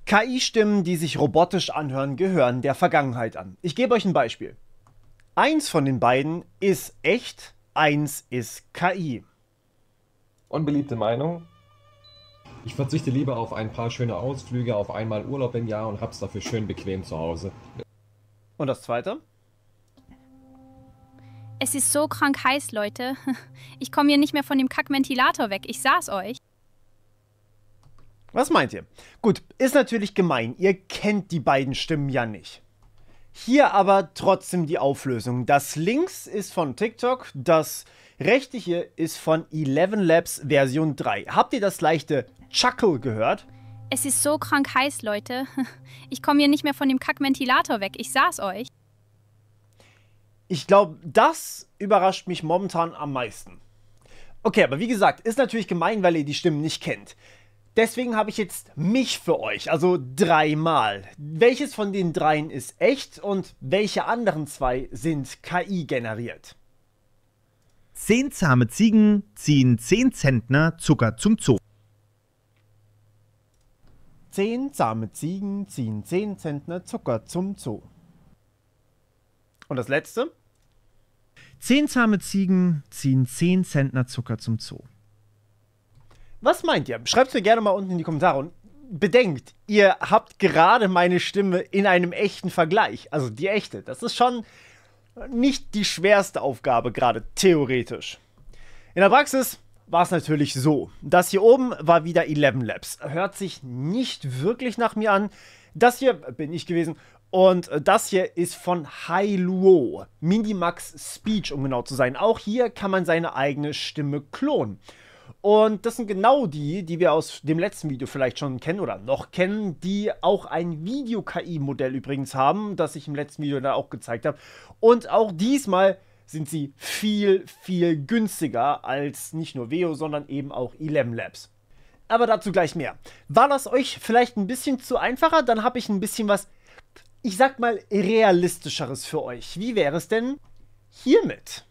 KI-Stimmen, die sich robotisch anhören, gehören der Vergangenheit an. Ich gebe euch ein Beispiel. Eins von den beiden ist echt, eins ist KI. Unbeliebte Meinung? Ich verzichte lieber auf ein paar schöne Ausflüge, auf einmal Urlaub im Jahr und hab's dafür schön bequem zu Hause. Und das zweite? Es ist so krank heiß, Leute. Ich komme hier nicht mehr von dem Kackventilator weg. Ich sag's euch. Was meint ihr? Gut, ist natürlich gemein. Ihr kennt die beiden Stimmen ja nicht. Hier aber trotzdem die Auflösung. Das links ist von TikTok, das rechte hier ist von ElevenLabs Version 3. Habt ihr das leichte Chuckle gehört? Es ist so krank heiß, Leute. Ich komme hier nicht mehr von dem Kackventilator weg. Ich sag's euch. Ich glaube, das überrascht mich momentan am meisten. Okay, aber wie gesagt, ist natürlich gemein, weil ihr die Stimmen nicht kennt. Deswegen habe ich jetzt mich für euch, also 3-mal. Welches von den 3 ist echt und welche anderen 2 sind KI generiert? 10 zahme Ziegen ziehen 10 Zentner Zucker zum Zoo. 10 zahme Ziegen ziehen 10 Zentner Zucker zum Zoo. Und das letzte? 10 zahme Ziegen ziehen 10 Zentner Zucker zum Zoo. Was meint ihr? Schreibt es mir gerne mal unten in die Kommentare. Und bedenkt, ihr habt gerade meine Stimme in einem echten Vergleich. Also die echte. Das ist schon nicht die schwerste Aufgabe, gerade theoretisch. In der Praxis war es natürlich so. Das hier oben war wieder ElevenLabs. Hört sich nicht wirklich nach mir an. Das hier bin ich gewesen. Und das hier ist von Hailuo. Minimax Speech, um genau zu sein. Auch hier kann man seine eigene Stimme klonen. Und das sind genau die wir aus dem letzten Video vielleicht schon kennen oder noch kennen, die auch ein Video-KI-Modell übrigens haben, das ich im letzten Video da auch gezeigt habe. Und auch diesmal sind sie viel, viel günstiger als nicht nur Veo, sondern eben auch ElevenLabs. Aber dazu gleich mehr. War das euch vielleicht ein bisschen zu einfacher? Dann habe ich ein bisschen was, ich sag mal, realistischeres für euch. Wie wäre es denn hiermit?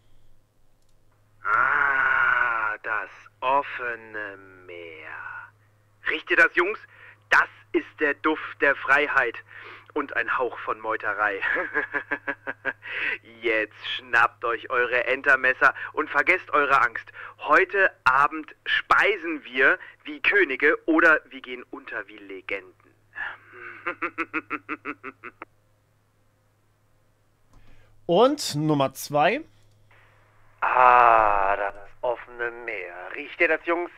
Ah, das offene Meer. Riecht ihr das, Jungs? Das ist der Duft der Freiheit und ein Hauch von Meuterei. Jetzt schnappt euch eure Entermesser und vergesst eure Angst. Heute Abend speisen wir wie Könige oder wir gehen unter wie Legenden. Und Nummer 2. Ah, das offene Meer. Riecht ihr das, Jungs?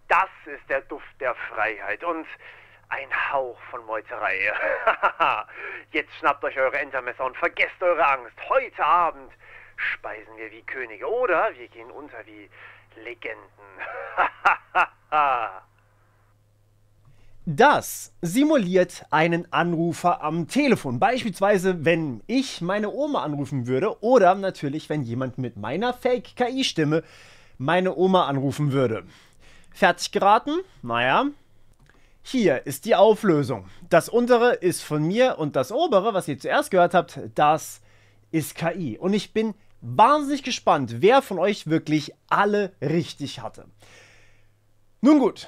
Das ist der Duft der Freiheit und ein Hauch von Meuterei. Jetzt schnappt euch eure Entermesser und vergesst eure Angst. Heute Abend speisen wir wie Könige oder wir gehen unter wie Legenden. Das simuliert einen Anrufer am Telefon. Beispielsweise, wenn ich meine Oma anrufen würde oder natürlich, wenn jemand mit meiner Fake-KI-Stimme meine Oma anrufen würde. Fertig geraten? Naja. Hier ist die Auflösung. Das untere ist von mir und das obere, was ihr zuerst gehört habt, das ist KI. Und ich bin wahnsinnig gespannt, wer von euch wirklich alle richtig hatte. Nun gut.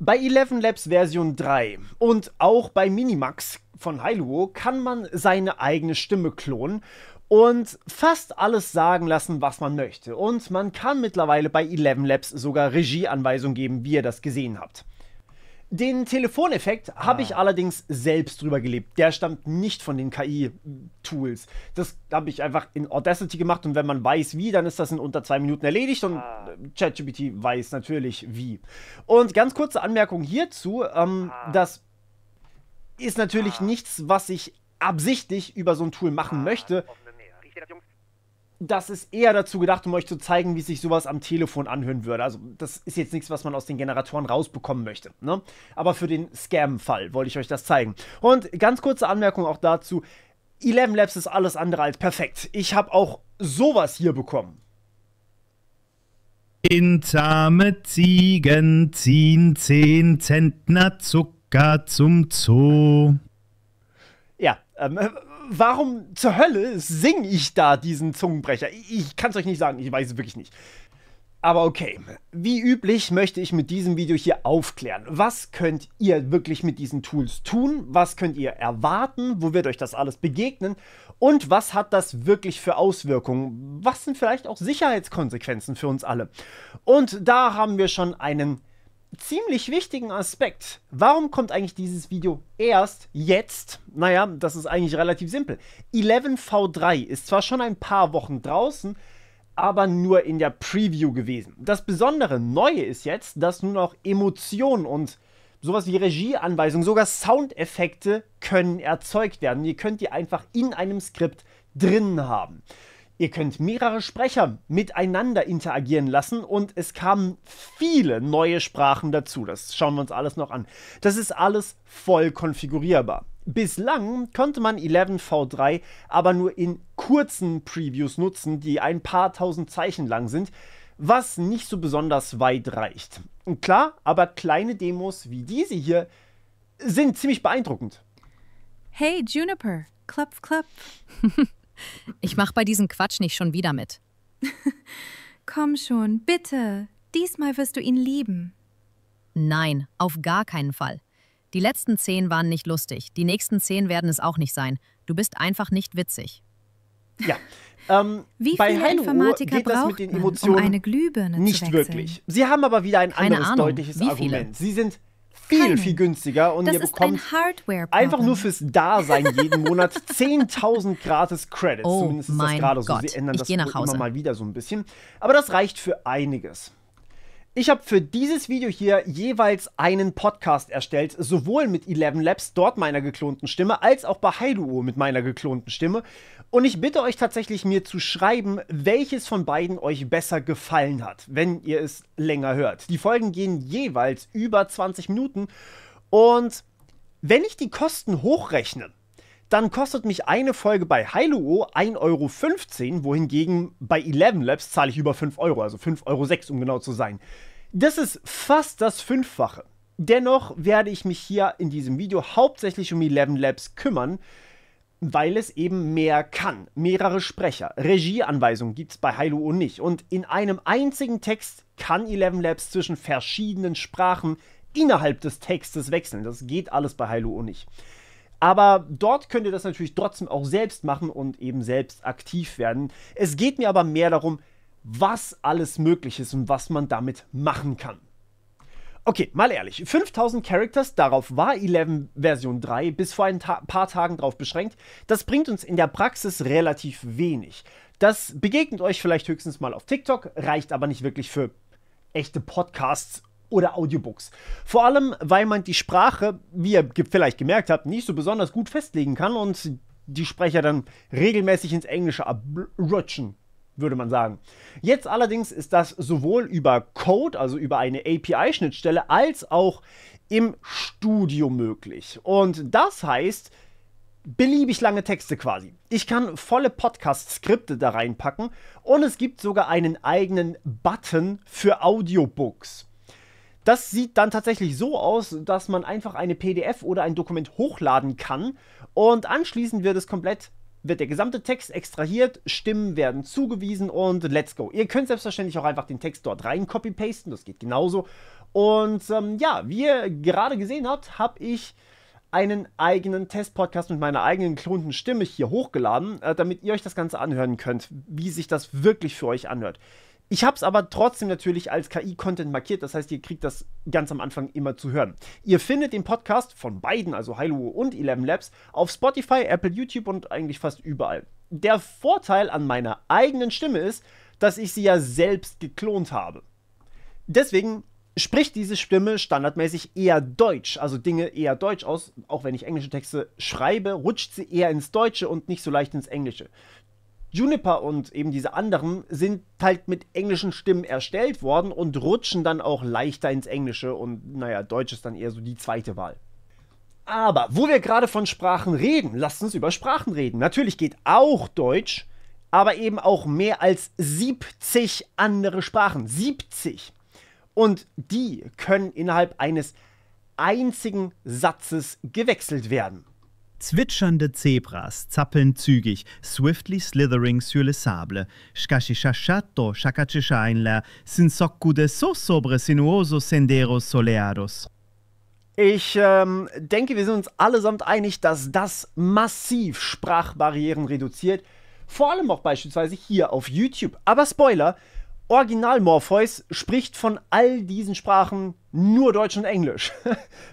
Bei ElevenLabs Version 3 und auch bei Minimax von Hailuo kann man seine eigene Stimme klonen und fast alles sagen lassen, was man möchte. Und man kann mittlerweile bei ElevenLabs sogar Regieanweisungen geben, wie ihr das gesehen habt. Den Telefoneffekt habe ich allerdings selbst drüber gelebt. Der stammt nicht von den KI-Tools. Das habe ich einfach in Audacity gemacht und wenn man weiß wie, dann ist das in unter 2 Minuten erledigt und ChatGPT weiß natürlich wie. Und ganz kurze Anmerkung hierzu, das ist natürlich nichts, was ich absichtlich über so ein Tool machen möchte. Das ist eher dazu gedacht, um euch zu zeigen, wie sich sowas am Telefon anhören würde. Also das ist jetzt nichts, was man aus den Generatoren rausbekommen möchte, ne? Aber für den Scam-Fall wollte ich euch das zeigen. Und ganz kurze Anmerkung auch dazu. ElevenLabs ist alles andere als perfekt. Ich habe auch sowas hier bekommen. 10 zahme Ziegen ziehen 10 Zentner Zucker zum Zoo. Ja, warum zur Hölle singe ich da diesen Zungenbrecher? Ich kann es euch nicht sagen, ich weiß es wirklich nicht. Aber okay, wie üblich möchte ich mit diesem Video hier aufklären. Was könnt ihr wirklich mit diesen Tools tun? Was könnt ihr erwarten? Wo wird euch das alles begegnen? Und was hat das wirklich für Auswirkungen? Was sind vielleicht auch Sicherheitskonsequenzen für uns alle? Und da haben wir schon einen ziemlich wichtigen Aspekt. Warum kommt eigentlich dieses Video erst jetzt? Naja, das ist eigentlich relativ simpel. 11v3 ist zwar schon ein paar Wochen draußen, aber nur in der Preview gewesen. Das besondere Neue ist jetzt, dass nun auch Emotionen und sowas wie Regieanweisungen, sogar Soundeffekte können erzeugt werden. Ihr könnt die einfach in einem Skript drin haben. Ihr könnt mehrere Sprecher miteinander interagieren lassen und es kamen viele neue Sprachen dazu. Das schauen wir uns alles noch an. Das ist alles voll konfigurierbar. Bislang konnte man 11v3 aber nur in kurzen Previews nutzen, die ein paar tausend Zeichen lang sind, was nicht so besonders weit reicht. Und klar, aber kleine Demos wie diese hier sind ziemlich beeindruckend. Hey Juniper, klopf, klopf. Ich mach bei diesem Quatsch nicht schon wieder mit. Komm schon, bitte. Diesmal wirst du ihn lieben. Nein, auf gar keinen Fall. Die letzten 10 waren nicht lustig. Die nächsten 10 werden es auch nicht sein. Du bist einfach nicht witzig. Ja, Wie bei viele Halo Informatiker geht das braucht mit den man, Emotionen um eine Glühbirne nicht zu wechseln? wirklich. Sie haben aber wieder ein Keine anderes Ahnung. deutliches Wie viele? Argument. Sie sind viel, Keinen. viel günstiger und Das ihr ist ein bekommt Hardware-Problem. einfach nur fürs Dasein jeden Monat 10.000 gratis Credits. Oh Zumindest ist das mein gerade so. Gott. Sie ändern Ich das geh nach wohl Hause. immer mal wieder so ein bisschen. Aber das reicht für einiges. Ich habe für dieses Video hier jeweils einen Podcast erstellt, sowohl mit 11 Labs, dort meiner geklonten Stimme, als auch bei Hailuo mit meiner geklonten Stimme. Und ich bitte euch tatsächlich, mir zu schreiben, welches von beiden euch besser gefallen hat, wenn ihr es länger hört. Die Folgen gehen jeweils über 20 Minuten und wenn ich die Kosten hochrechne, dann kostet mich eine Folge bei Hailuo 1,15 €, wohingegen bei 11 Labs zahle ich über 5 €, also 5,06 € um genau zu sein. Das ist fast das Fünffache. Dennoch werde ich mich hier in diesem Video hauptsächlich um 11 Labs kümmern, weil es eben mehr kann. Mehrere Sprecher. Regieanweisungen gibt es bei Hailuo nicht. Und in einem einzigen Text kann 11 Labs zwischen verschiedenen Sprachen innerhalb des Textes wechseln. Das geht alles bei Hailuo nicht. Aber dort könnt ihr das natürlich trotzdem auch selbst machen und eben selbst aktiv werden. Es geht mir aber mehr darum, was alles möglich ist und was man damit machen kann. Okay, mal ehrlich, 5000 Characters, darauf war 11 Version 3 bis vor ein paar Tagen drauf beschränkt. Das bringt uns in der Praxis relativ wenig. Das begegnet euch vielleicht höchstens mal auf TikTok, reicht aber nicht wirklich für echte Podcasts oder Audiobooks. Vor allem, weil man die Sprache, wie ihr vielleicht gemerkt habt, nicht so besonders gut festlegen kann und die Sprecher dann regelmäßig ins Englische abrutschen, würde man sagen. Jetzt allerdings ist das sowohl über Code, also über eine API-Schnittstelle, als auch im Studio möglich. Und das heißt, beliebig lange Texte quasi. Ich kann volle Podcast-Skripte da reinpacken und es gibt sogar einen eigenen Button für Audiobooks. Das sieht dann tatsächlich so aus, dass man einfach eine PDF oder ein Dokument hochladen kann und anschließend wird der gesamte Text extrahiert, Stimmen werden zugewiesen und let's go. Ihr könnt selbstverständlich auch einfach den Text dort rein copy-pasten, das geht genauso. Und ja, wie ihr gerade gesehen habt, habe ich einen eigenen Test-Podcast mit meiner eigenen geklonten Stimme hier hochgeladen, damit ihr euch das Ganze anhören könnt, wie sich das wirklich für euch anhört. Ich habe es aber trotzdem natürlich als KI-Content markiert, das heißt, ihr kriegt das ganz am Anfang immer zu hören. Ihr findet den Podcast von beiden, also Hailuo und 11 Labs, auf Spotify, Apple, YouTube und eigentlich fast überall. Der Vorteil an meiner eigenen Stimme ist, dass ich sie ja selbst geklont habe. Deswegen spricht diese Stimme standardmäßig eher Deutsch, also Dinge eher Deutsch aus. Auch wenn ich englische Texte schreibe, rutscht sie eher ins Deutsche und nicht so leicht ins Englische. Juniper und eben diese anderen sind halt mit englischen Stimmen erstellt worden und rutschen dann auch leichter ins Englische und naja, Deutsch ist dann eher so die zweite Wahl. Aber wo wir gerade von Sprachen reden, lasst uns über Sprachen reden. Natürlich geht auch Deutsch, aber eben auch mehr als 70 andere Sprachen. 70! Und die können innerhalb eines einzigen Satzes gewechselt werden. Zwitschernde Zebras zappeln zügig, swiftly slithering sur le sable. Scascichachato, chacachichainla, sinsoccu de so sobre sinuosos senderos soleados. Ich denke, wir sind uns allesamt einig, dass das massiv Sprachbarrieren reduziert. Vor allem auch beispielsweise hier auf YouTube. Aber Spoiler, Original Morpheus spricht von all diesen Sprachen nur Deutsch und Englisch.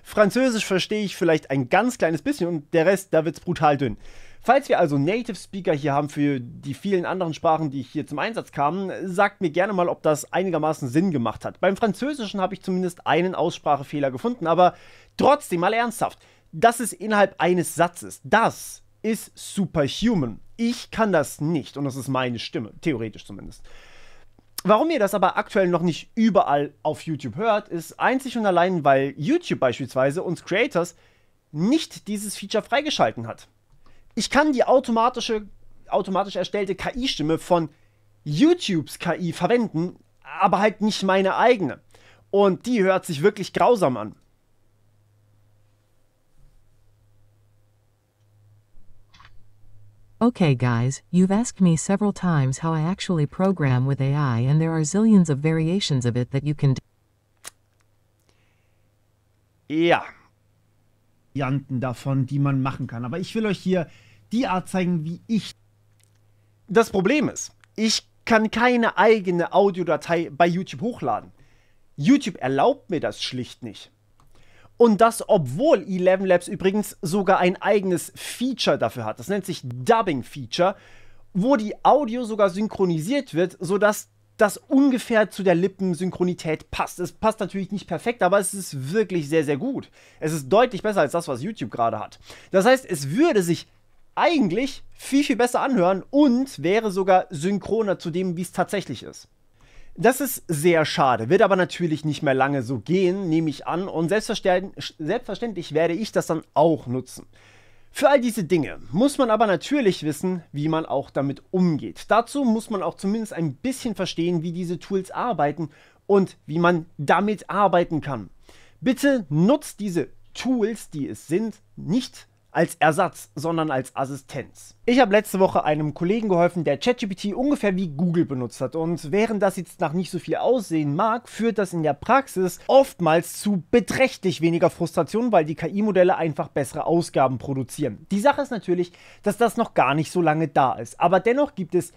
Französisch verstehe ich vielleicht ein ganz kleines bisschen und der Rest, da wird's brutal dünn. Falls wir also Native Speaker hier haben für die vielen anderen Sprachen, die hier zum Einsatz kamen, sagt mir gerne mal, ob das einigermaßen Sinn gemacht hat. Beim Französischen habe ich zumindest einen Aussprachefehler gefunden, aber trotzdem mal ernsthaft, das ist innerhalb eines Satzes. Das ist superhuman. Ich kann das nicht und das ist meine Stimme, theoretisch zumindest. Warum ihr das aber aktuell noch nicht überall auf YouTube hört, ist einzig und allein, weil YouTube beispielsweise uns Creators nicht dieses Feature freigeschalten hat. Ich kann die automatisch erstellte KI-Stimme von YouTubes KI verwenden, aber halt nicht meine eigene. Und die hört sich wirklich grausam an. Okay guys, you've asked me several times how I actually program with AI and there are zillions of variations of it that you can do. Ja. Varianten davon, die man machen kann. Aber ich will euch hier die Art zeigen, wie ich. Das Problem ist, ich kann keine eigene Audiodatei bei YouTube hochladen. YouTube erlaubt mir das schlicht nicht. Und das, obwohl ElevenLabs übrigens sogar ein eigenes Feature dafür hat. Das nennt sich Dubbing Feature, wo die Audio sogar synchronisiert wird, sodass das ungefähr zu der Lippensynchronität passt. Es passt natürlich nicht perfekt, aber es ist wirklich sehr, sehr gut. Es ist deutlich besser als das, was YouTube gerade hat. Das heißt, es würde sich eigentlich viel, viel besser anhören und wäre sogar synchroner zu dem, wie es tatsächlich ist. Das ist sehr schade, wird aber natürlich nicht mehr lange so gehen, nehme ich an, und selbstverständlich werde ich das dann auch nutzen. Für all diese Dinge muss man aber natürlich wissen, wie man auch damit umgeht. Dazu muss man auch zumindest ein bisschen verstehen, wie diese Tools arbeiten und wie man damit arbeiten kann. Bitte nutzt diese Tools, die es sind, nicht als Ersatz, sondern als Assistenz. Ich habe letzte Woche einem Kollegen geholfen, der ChatGPT ungefähr wie Google benutzt hat, und während das jetzt nach nicht so viel aussehen mag, führt das in der Praxis oftmals zu beträchtlich weniger Frustration, weil die KI-Modelle einfach bessere Ausgaben produzieren. Die Sache ist natürlich, dass das noch gar nicht so lange da ist, aber dennoch gibt es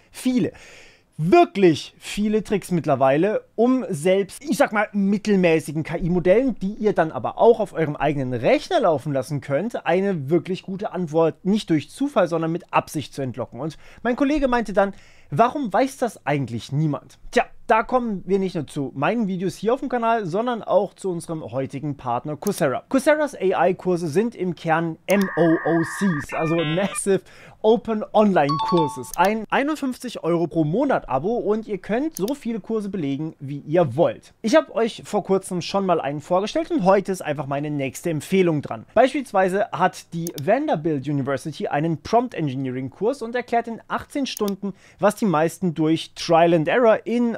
wirklich viele Tricks mittlerweile, um selbst, ich sag mal, mittelmäßigen KI-Modellen, die ihr dann aber auch auf eurem eigenen Rechner laufen lassen könnt, eine wirklich gute Antwort nicht durch Zufall, sondern mit Absicht zu entlocken. Und mein Kollege meinte dann, warum weiß das eigentlich niemand? Tja, da kommen wir nicht nur zu meinen Videos hier auf dem Kanal, sondern auch zu unserem heutigen Partner Coursera. Coursera's AI-Kurse sind im Kern MOOCs, also Massive Open Online Courses. Ein 51 € pro Monat Abo und ihr könnt so viele Kurse belegen, wie ihr wollt. Ich habe euch vor kurzem schon mal einen vorgestellt und heute ist einfach meine nächste Empfehlung dran. Beispielsweise hat die Vanderbilt University einen Prompt Engineering Kurs und erklärt in 18 Stunden, was die meisten durch Trial and Error in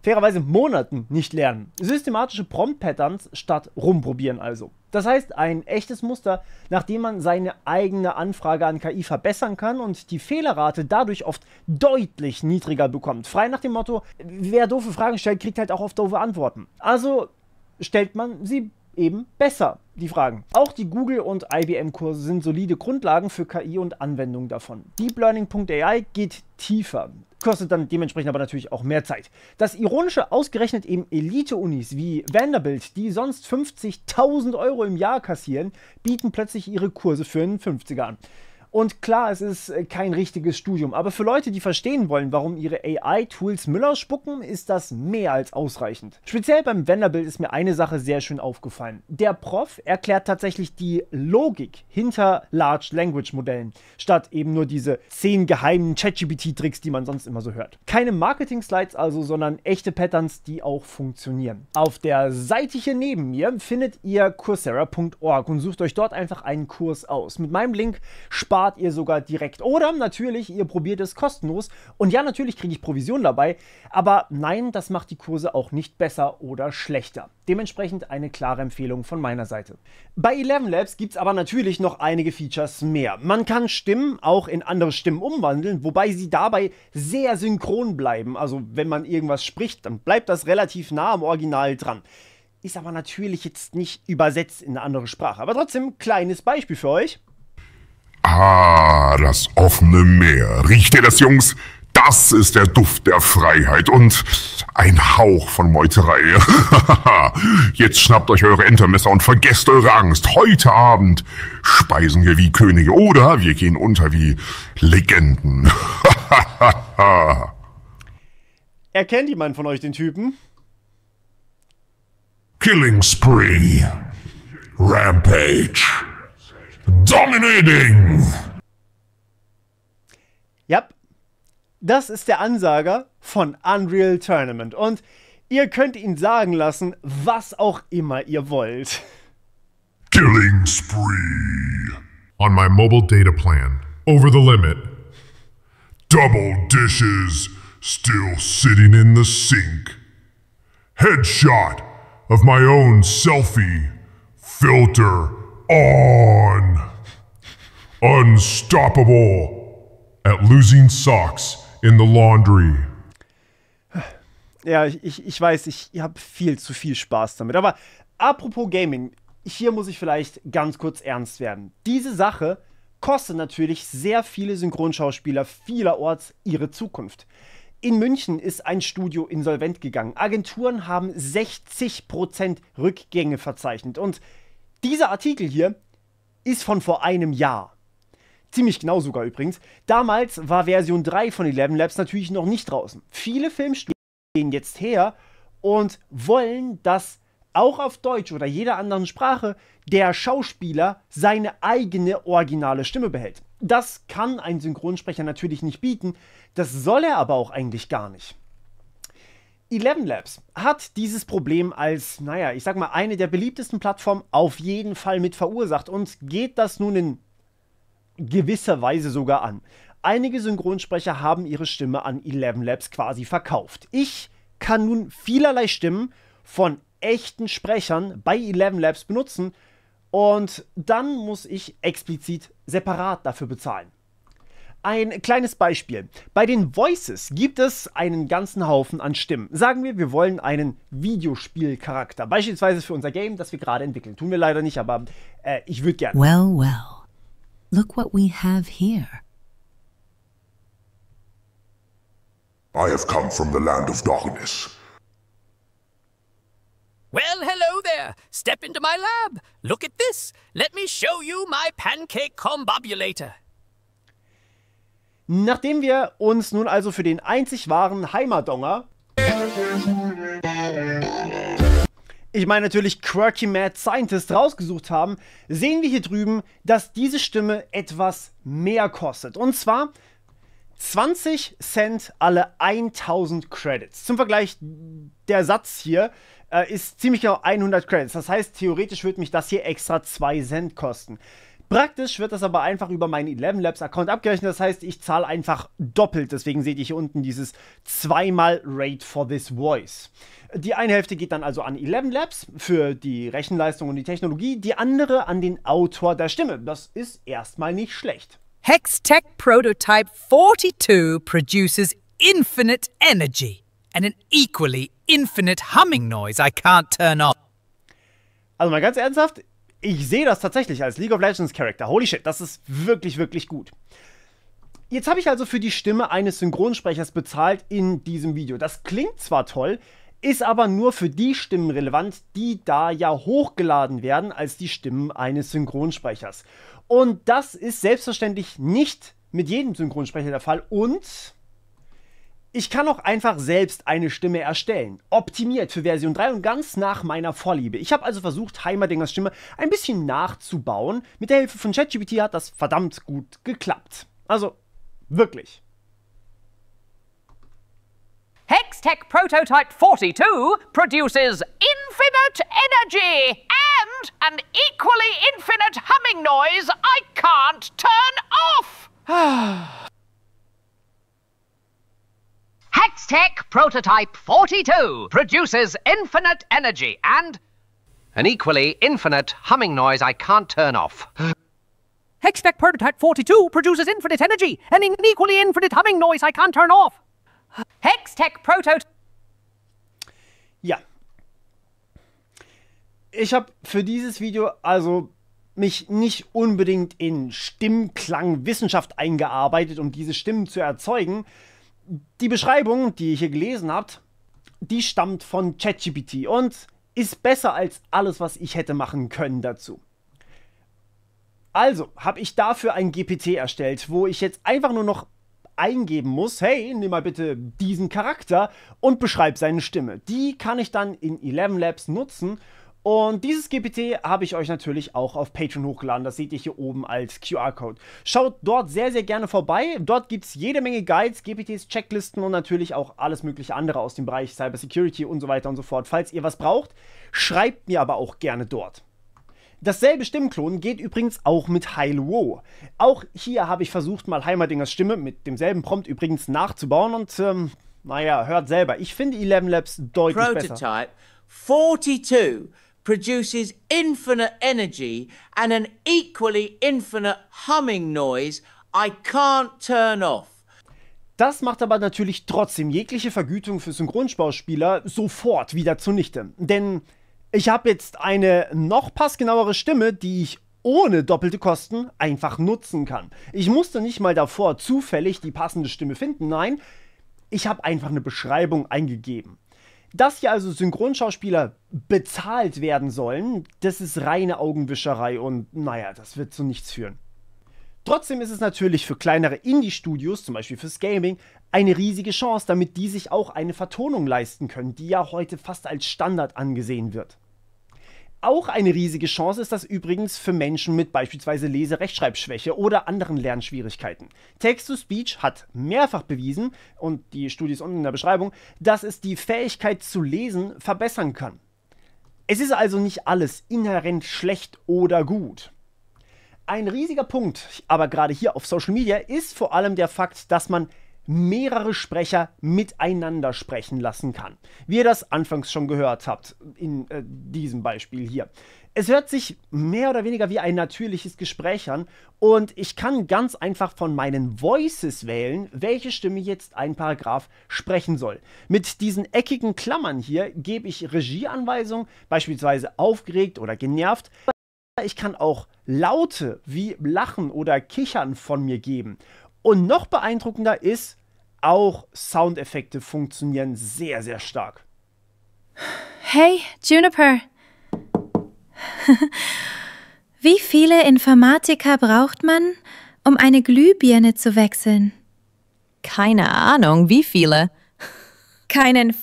fairerweise Monaten nicht lernen. Systematische Prompt-Patterns statt rumprobieren also. Das heißt, ein echtes Muster, nach dem man seine eigene Anfrage an KI verbessern kann und die Fehlerrate dadurch oft deutlich niedriger bekommt. Frei nach dem Motto, wer doofe Fragen stellt, kriegt halt auch oft doofe Antworten. Also stellt man sie eben besser, die Fragen. Auch die Google- und IBM-Kurse sind solide Grundlagen für KI und Anwendungen davon. DeepLearning.ai geht tiefer, kostet dann dementsprechend aber natürlich auch mehr Zeit. Das Ironische, ausgerechnet eben Elite-Unis wie Vanderbilt, die sonst 50.000 € im Jahr kassieren, bieten plötzlich ihre Kurse für einen 50er an. Und klar, es ist kein richtiges Studium, aber für Leute, die verstehen wollen, warum ihre AI-Tools Müll ausspucken, ist das mehr als ausreichend. Speziell beim Vanderbilt ist mir eine Sache sehr schön aufgefallen. Der Prof erklärt tatsächlich die Logik hinter Large Language Modellen, statt eben nur diese 10 geheimen ChatGPT-Tricks, die man sonst immer so hört. Keine Marketing-Slides also, sondern echte Patterns, die auch funktionieren. Auf der Seite hier neben mir findet ihr Coursera.org und sucht euch dort einfach einen Kurs aus. Mit meinem Link spart spart ihr sogar direkt. Oder natürlich, ihr probiert es kostenlos. Und ja, natürlich kriege ich Provision dabei. Aber nein, das macht die Kurse auch nicht besser oder schlechter. Dementsprechend eine klare Empfehlung von meiner Seite. Bei ElevenLabs gibt es aber natürlich noch einige Features mehr. Man kann Stimmen auch in andere Stimmen umwandeln, wobei sie dabei sehr synchron bleiben. Also wenn man irgendwas spricht, dann bleibt das relativ nah am Original dran. Ist aber natürlich jetzt nicht übersetzt in eine andere Sprache. Aber trotzdem, kleines Beispiel für euch. Ah, das offene Meer. Riecht ihr das, Jungs? Das ist der Duft der Freiheit und ein Hauch von Meuterei. Jetzt schnappt euch eure Entermesser und vergesst eure Angst. Heute Abend speisen wir wie Könige oder wir gehen unter wie Legenden. Erkennt jemand von euch den Typen? Killing Spree. Rampage. Dominating. Ja, das ist der Ansager von Unreal Tournament. Und ihr könnt ihn sagen lassen, was auch immer ihr wollt. Killing Spree. On my mobile data plan. Over the limit. Double dishes. Still sitting in the sink. Headshot of my own selfie. Filter on. Unstoppable at losing socks in the laundry. Ja, ich weiß, ich habe viel zu viel Spaß damit. Aber apropos Gaming, hier muss ich vielleicht ganz kurz ernst werden. Diese Sache kostet natürlich sehr viele Synchronschauspieler vielerorts ihre Zukunft. In München ist ein Studio insolvent gegangen. Agenturen haben 60% Rückgänge verzeichnet. Und dieser Artikel hier ist von vor einem Jahr. Ziemlich genau sogar übrigens. Damals war Version 3 von ElevenLabs natürlich noch nicht draußen. Viele Filmstudios gehen jetzt her und wollen, dass auch auf Deutsch oder jeder anderen Sprache der Schauspieler seine eigene originale Stimme behält. Das kann ein Synchronsprecher natürlich nicht bieten, das soll er aber auch eigentlich gar nicht. ElevenLabs hat dieses Problem als, naja, ich sag mal, eine der beliebtesten Plattformen auf jeden Fall mit verursacht und geht das nun in gewisser Weise sogar an. Einige Synchronsprecher haben ihre Stimme an ElevenLabs quasi verkauft. Ich kann nun vielerlei Stimmen von echten Sprechern bei ElevenLabs benutzen und dann muss ich explizit separat dafür bezahlen. Ein kleines Beispiel. Bei den Voices gibt es einen ganzen Haufen an Stimmen. Sagen wir wollen einen Videospielcharakter. Beispielsweise für unser Game, das wir gerade entwickeln. Tun wir leider nicht, aber ich würde gerne. Well, well. Look what we have here. I have come from the land of darkness. Well, hello there. Step into my lab. Look at this. Let me show you my pancake combobulator. Nachdem wir uns nun also für den einzig wahren Heimatdonger, ich meine natürlich Quirky Mad Scientist, rausgesucht haben, sehen wir hier drüben, dass diese Stimme etwas mehr kostet. Und zwar 20 Cent alle 1000 Credits. Zum Vergleich, der Satz hier ist ziemlich genau 100 Credits. Das heißt, theoretisch würde mich das hier extra 2 Cent kosten. Praktisch wird das aber einfach über meinen ElevenLabs-Account abgerechnet. Das heißt, ich zahle einfach doppelt. Deswegen seht ihr hier unten dieses zweimal Rate for this voice. Die eine Hälfte geht dann also an ElevenLabs für die Rechenleistung und die Technologie. Die andere an den Autor der Stimme. Das ist erstmal nicht schlecht. Hextech Prototype 42 produces infinite energy and an equally infinite humming noise I can't turn off. Also mal ganz ernsthaft, ich sehe das tatsächlich als League of Legends Charakter. Holy shit, das ist wirklich, wirklich gut. Jetzt habe ich also für die Stimme eines Synchronsprechers bezahlt in diesem Video. Das klingt zwar toll, ist aber nur für die Stimmen relevant, die da ja hochgeladen werden als die Stimmen eines Synchronsprechers. Und das ist selbstverständlich nicht mit jedem Synchronsprecher der Fall und ich kann auch einfach selbst eine Stimme erstellen, optimiert für Version 3 und ganz nach meiner Vorliebe. Ich habe also versucht, Heimerdingers Stimme ein bisschen nachzubauen. Mit der Hilfe von ChatGPT hat das verdammt gut geklappt. Also, wirklich. Hextech Prototype 42 produces infinite energy and an equally infinite humming noise I can't turn off. Hextech Prototype 42 produces infinite energy and an equally infinite humming noise I can't turn off. Hextech Prototype 42 produces infinite energy and an equally infinite humming noise I can't turn off. Hextech Prototype. Ja. Ich habe für dieses Video also mich nicht unbedingt in Stimmklangwissenschaft eingearbeitet, um diese Stimmen zu erzeugen. Die Beschreibung, die ihr hier gelesen habt, die stammt von ChatGPT und ist besser als alles, was ich hätte machen können dazu. Also habe ich dafür ein GPT erstellt, wo ich jetzt einfach nur noch eingeben muss, hey, nimm mal bitte diesen Charakter und beschreib seine Stimme. Die kann ich dann in ElevenLabs nutzen und dieses GPT habe ich euch natürlich auch auf Patreon hochgeladen. Das seht ihr hier oben als QR-Code. Schaut dort sehr, sehr gerne vorbei. Dort gibt es jede Menge Guides, GPTs, Checklisten und natürlich auch alles mögliche andere aus dem Bereich Cybersecurity und so weiter und so fort. Falls ihr was braucht, schreibt mir aber auch gerne dort. Dasselbe Stimmenklonen geht übrigens auch mit Heilwo. Auch hier habe ich versucht, mal Heimerdingers Stimme mit demselben Prompt übrigens nachzubauen und, naja, hört selber. Ich finde ElevenLabs deutlich besser. Prototype 42 produces infinite energy and an equally infinite humming noise I can't turn off. Das macht aber natürlich trotzdem jegliche Vergütung für Synchronschauspieler sofort wieder zunichte. Denn ich habe jetzt eine noch passgenauere Stimme, die ich ohne doppelte Kosten einfach nutzen kann. Ich musste nicht mal davor zufällig die passende Stimme finden, nein, ich habe einfach eine Beschreibung eingegeben. Dass hier also Synchronschauspieler bezahlt werden sollen, das ist reine Augenwischerei und naja, das wird zu nichts führen. Trotzdem ist es natürlich für kleinere Indie-Studios, zum Beispiel fürs Gaming, eine riesige Chance, damit die sich auch eine Vertonung leisten können, die ja heute fast als Standard angesehen wird. Auch eine riesige Chance ist das übrigens für Menschen mit beispielsweise Lese-Rechtschreibschwäche oder anderen Lernschwierigkeiten. Text-to-Speech hat mehrfach bewiesen, und die Studie ist unten in der Beschreibung, dass es die Fähigkeit zu lesen verbessern kann. Es ist also nicht alles inhärent schlecht oder gut. Ein riesiger Punkt, aber gerade hier auf Social Media, ist vor allem der Fakt, dass man mehrere Sprecher miteinander sprechen lassen kann. Wie ihr das anfangs schon gehört habt, in diesem Beispiel hier. Es hört sich mehr oder weniger wie ein natürliches Gespräch an und ich kann ganz einfach von meinen Voices wählen, welche Stimme jetzt ein Paragraph sprechen soll. Mit diesen eckigen Klammern hier gebe ich Regieanweisungen, beispielsweise aufgeregt oder genervt. Ich kann auch Laute wie Lachen oder Kichern von mir geben. Und noch beeindruckender ist, auch Soundeffekte funktionieren sehr, sehr stark. Hey, Juniper. Wie viele Informatiker braucht man, um eine Glühbirne zu wechseln? Keine Ahnung, wie viele? Keinen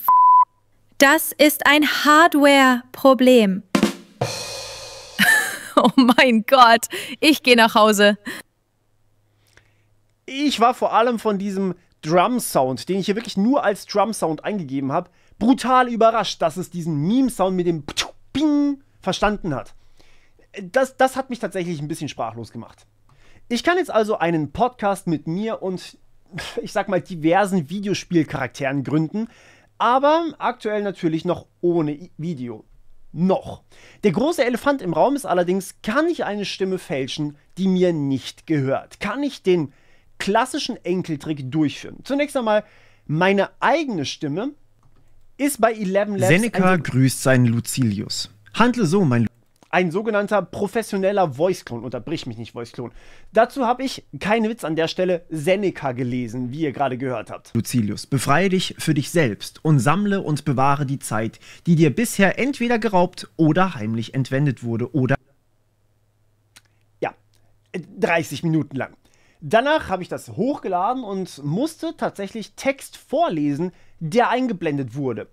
Das ist ein Hardware-Problem. Oh mein Gott, ich gehe nach Hause. Ich war vor allem von diesem Drum-Sound, den ich hier wirklich nur als Drum-Sound eingegeben habe, brutal überrascht, dass es diesen Meme-Sound mit dem Ping verstanden hat. Das hat mich tatsächlich ein bisschen sprachlos gemacht. Ich kann jetzt also einen Podcast mit mir und, ich sag mal, diversen Videospielcharakteren gründen, aber aktuell natürlich noch ohne Video. Noch. Der große Elefant im Raum ist allerdings, kann ich eine Stimme fälschen, die mir nicht gehört? Kann ich den klassischen Enkeltrick durchführen? Zunächst einmal, meine eigene Stimme ist bei ElevenLabs... Seneca grüßt seinen Lucilius. Handle so, mein... Ein sogenannter professioneller Voice-Klon. Unterbrich mich nicht, Voice-Klon. Dazu habe ich, kein Witz an der Stelle, Seneca gelesen, wie ihr gerade gehört habt. Lucilius, befreie dich für dich selbst und sammle und bewahre die Zeit, die dir bisher entweder geraubt oder heimlich entwendet wurde, oder... Ja, 30 Minuten lang. Danach habe ich das hochgeladen und musste tatsächlich Text vorlesen, der eingeblendet wurde.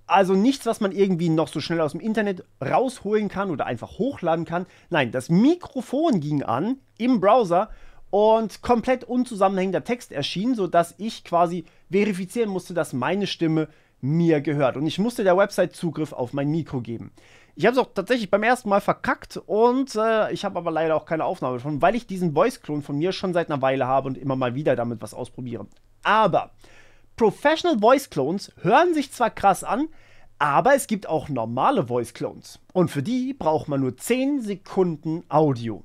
Also nichts, was man irgendwie noch so schnell aus dem Internet rausholen kann oder einfach hochladen kann. Nein, das Mikrofon ging an im Browser und komplett unzusammenhängender Text erschien, sodass ich quasi verifizieren musste, dass meine Stimme mir gehört. Und ich musste der Website Zugriff auf mein Mikro geben. Ich habe es auch tatsächlich beim ersten Mal verkackt und ich habe aber leider auch keine Aufnahme davon, weil ich diesen Voice-Clone von mir schon seit einer Weile habe und immer mal wieder damit was ausprobiere. Aber Professional Voice-Clones hören sich zwar krass an, aber es gibt auch normale Voice-Clones. Und für die braucht man nur 10 Sekunden Audio.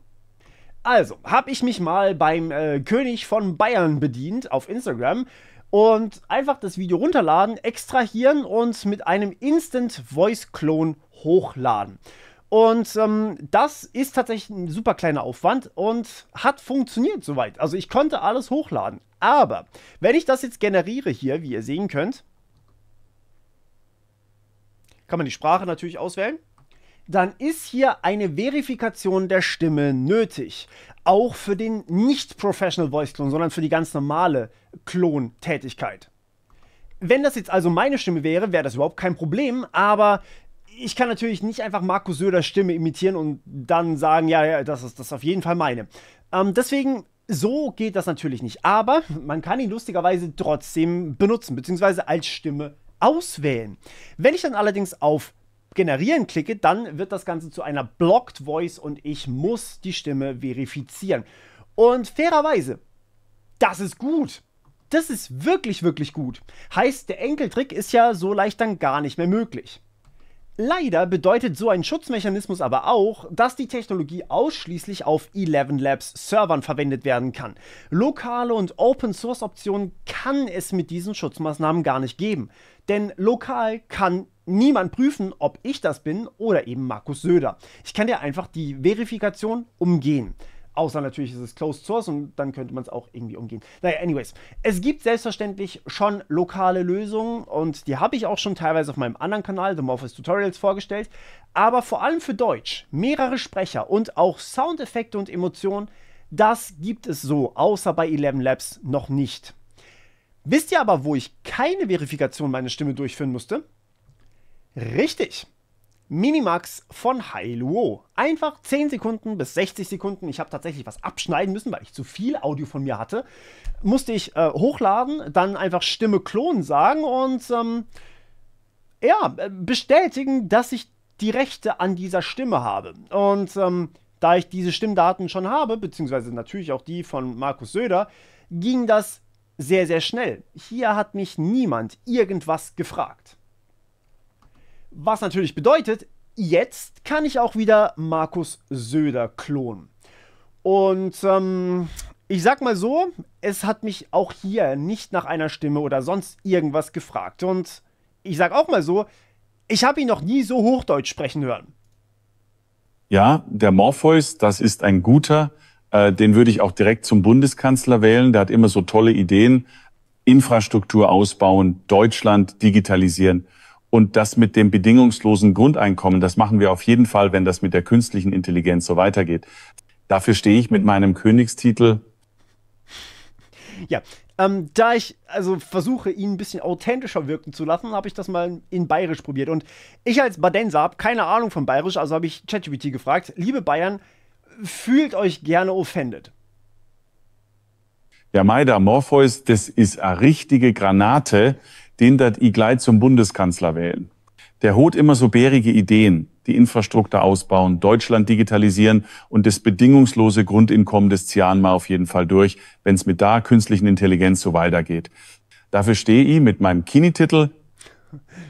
Also, habe ich mich mal beim König von Bayern bedient auf Instagram und einfach das Video runterladen, extrahieren und mit einem Instant Voice Clone hochladen. Und das ist tatsächlich ein super kleiner Aufwand und hat funktioniert soweit. Also ich konnte alles hochladen. Aber wenn ich das jetzt generiere hier, wie ihr sehen könnt, kann man die Sprache natürlich auswählen. Dann ist hier eine Verifikation der Stimme nötig. Auch für den nicht-Professional Voice Clone, sondern für die ganz normale Klontätigkeit. Wenn das jetzt also meine Stimme wäre, wäre das überhaupt kein Problem, aber ich kann natürlich nicht einfach Markus Söders Stimme imitieren und dann sagen, ja, das ist auf jeden Fall meine. Deswegen, so geht das natürlich nicht. Aber man kann ihn lustigerweise trotzdem benutzen, beziehungsweise als Stimme auswählen. Wenn ich dann allerdings auf Generieren klicke, dann wird das Ganze zu einer Blocked Voice und ich muss die Stimme verifizieren. Und fairerweise, das ist gut. Das ist wirklich, wirklich gut. Heißt, der Enkeltrick ist ja so leicht dann gar nicht mehr möglich. Leider bedeutet so ein Schutzmechanismus aber auch, dass die Technologie ausschließlich auf ElevenLabs Servern verwendet werden kann. Lokale und Open-Source-Optionen kann es mit diesen Schutzmaßnahmen gar nicht geben. Denn lokal kann niemand prüfen, ob ich das bin oder eben Markus Söder. Ich kann ja einfach die Verifikation umgehen. Außer natürlich ist es Closed Source und dann könnte man es auch irgendwie umgehen. Naja, anyways. Es gibt selbstverständlich schon lokale Lösungen und die habe ich auch schon teilweise auf meinem anderen Kanal, The Morpheus Tutorials, vorgestellt. Aber vor allem für Deutsch, mehrere Sprecher und auch Soundeffekte und Emotionen, das gibt es so, außer bei ElevenLabs noch nicht. Wisst ihr aber, wo ich keine Verifikation meiner Stimme durchführen musste? Richtig. Minimax von Hailuo. Einfach 10 Sekunden bis 60 Sekunden. Ich habe tatsächlich was abschneiden müssen, weil ich zu viel Audio von mir hatte. Musste ich hochladen, dann einfach Stimme klonen sagen und bestätigen, dass ich die Rechte an dieser Stimme habe. Und da ich diese Stimmdaten schon habe, beziehungsweise natürlich auch die von Markus Söder, ging das sehr, sehr schnell. Hier hat mich niemand irgendwas gefragt. Was natürlich bedeutet, jetzt kann ich auch wieder Markus Söder klonen. Und ich sag mal so, es hat mich auch hier nicht nach einer Stimme oder sonst irgendwas gefragt. Und ich sag auch mal so, ich habe ihn noch nie so Hochdeutsch sprechen hören. Ja, der Morpheus, das ist ein guter. Den würde ich auch direkt zum Bundeskanzler wählen. Der hat immer so tolle Ideen. Infrastruktur ausbauen, Deutschland digitalisieren. Und das mit dem bedingungslosen Grundeinkommen, das machen wir auf jeden Fall, wenn das mit der künstlichen Intelligenz so weitergeht. Dafür stehe ich mit meinem Königstitel. Ja, da ich also versuche, ihn ein bisschen authentischer wirken zu lassen, habe ich das mal in Bayerisch probiert. Und ich als Badenser habe keine Ahnung von Bayerisch, also habe ich ChatGPT gefragt, liebe Bayern, fühlt euch gerne offended. Ja, Maida Morpheus, das ist eine richtige Granate, den dat ich gleich zum Bundeskanzler wählen. Der hat immer so bärige Ideen, die Infrastruktur ausbauen, Deutschland digitalisieren und das bedingungslose Grundeinkommen des ziehen wir auf jeden Fall durch, wenn es mit der künstlichen Intelligenz so weitergeht. Dafür stehe ich mit meinem Kini-Titel.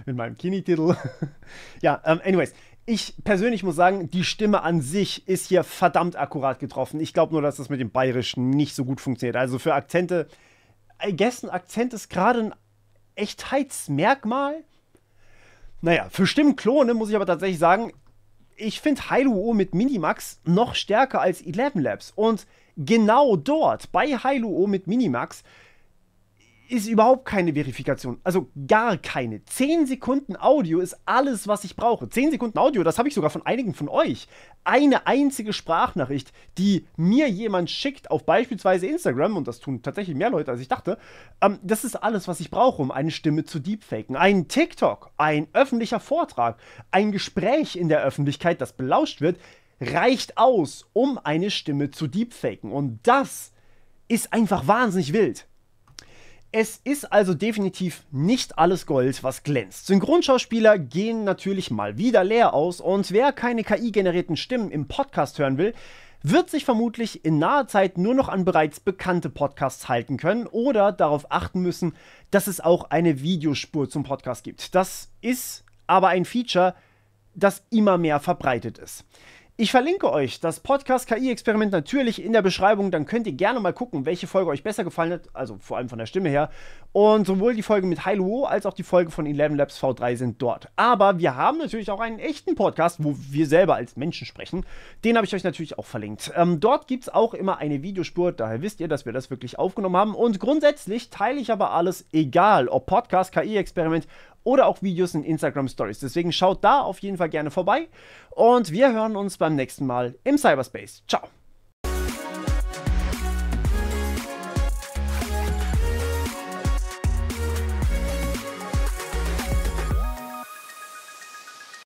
Mit meinem Kini-Titel. Ja, anyways. Ich persönlich muss sagen, die Stimme an sich ist hier verdammt akkurat getroffen. Ich glaube nur, dass das mit dem Bayerischen nicht so gut funktioniert. Also für Akzente, I guess ein Akzent ist gerade ein Echtheitsmerkmal. Naja, für Stimmenklone muss ich aber tatsächlich sagen, ich finde Hailuo mit Minimax noch stärker als ElevenLabs. Und genau dort, bei Hailuo mit Minimax, ist überhaupt keine Verifikation. Also gar keine. 10 Sekunden Audio ist alles, was ich brauche. 10 Sekunden Audio, das habe ich sogar von einigen von euch. Eine einzige Sprachnachricht, die mir jemand schickt auf beispielsweise Instagram, und das tun tatsächlich mehr Leute, als ich dachte, das ist alles, was ich brauche, um eine Stimme zu deepfaken. Ein TikTok, ein öffentlicher Vortrag, ein Gespräch in der Öffentlichkeit, das belauscht wird, reicht aus, um eine Stimme zu deepfaken. Und das ist einfach wahnsinnig wild. Es ist also definitiv nicht alles Gold, was glänzt. Synchronschauspieler gehen natürlich mal wieder leer aus und wer keine KI-generierten Stimmen im Podcast hören will, wird sich vermutlich in naher Zeit nur noch an bereits bekannte Podcasts halten können oder darauf achten müssen, dass es auch eine Videospur zum Podcast gibt. Das ist aber ein Feature, das immer mehr verbreitet ist. Ich verlinke euch das Podcast-KI-Experiment natürlich in der Beschreibung, dann könnt ihr gerne mal gucken, welche Folge euch besser gefallen hat, also vor allem von der Stimme her. Und sowohl die Folge mit Hailuo als auch die Folge von ElevenLabs V3 sind dort. Aber wir haben natürlich auch einen echten Podcast, wo wir selber als Menschen sprechen. Den habe ich euch natürlich auch verlinkt. Dort gibt es auch immer eine Videospur, daher wisst ihr, dass wir das wirklich aufgenommen haben. Und grundsätzlich teile ich aber alles, egal ob Podcast, KI-Experiment oder auch Videos in Instagram Stories. Deswegen schaut da auf jeden Fall gerne vorbei und wir hören uns beim nächsten Mal im Cyberspace. Ciao!